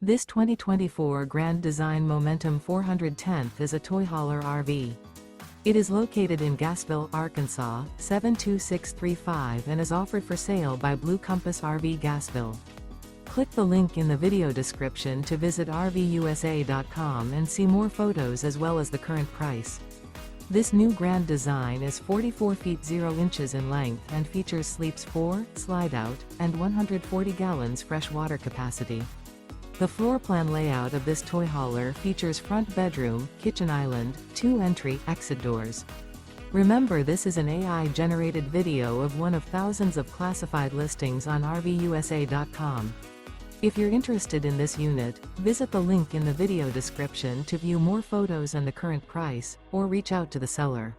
This 2024 Grand Design Momentum 410th is a toy hauler RV. It is located in Gassville, Arkansas, 72635 and is offered for sale by Blue Compass RV Gassville. Click the link in the video description to visit RVUSA.com and see more photos as well as the current price. This new Grand Design is 44 feet 0 inches in length and features sleeps 4, slide-out, and 140 gallons fresh water capacity. The floor plan layout of this toy hauler features front bedroom, kitchen island, 2 entry/exit doors. Remember, this is an AI-generated video of one of thousands of classified listings on RVUSA.com. If you're interested in this unit, visit the link in the video description to view more photos and the current price, or reach out to the seller.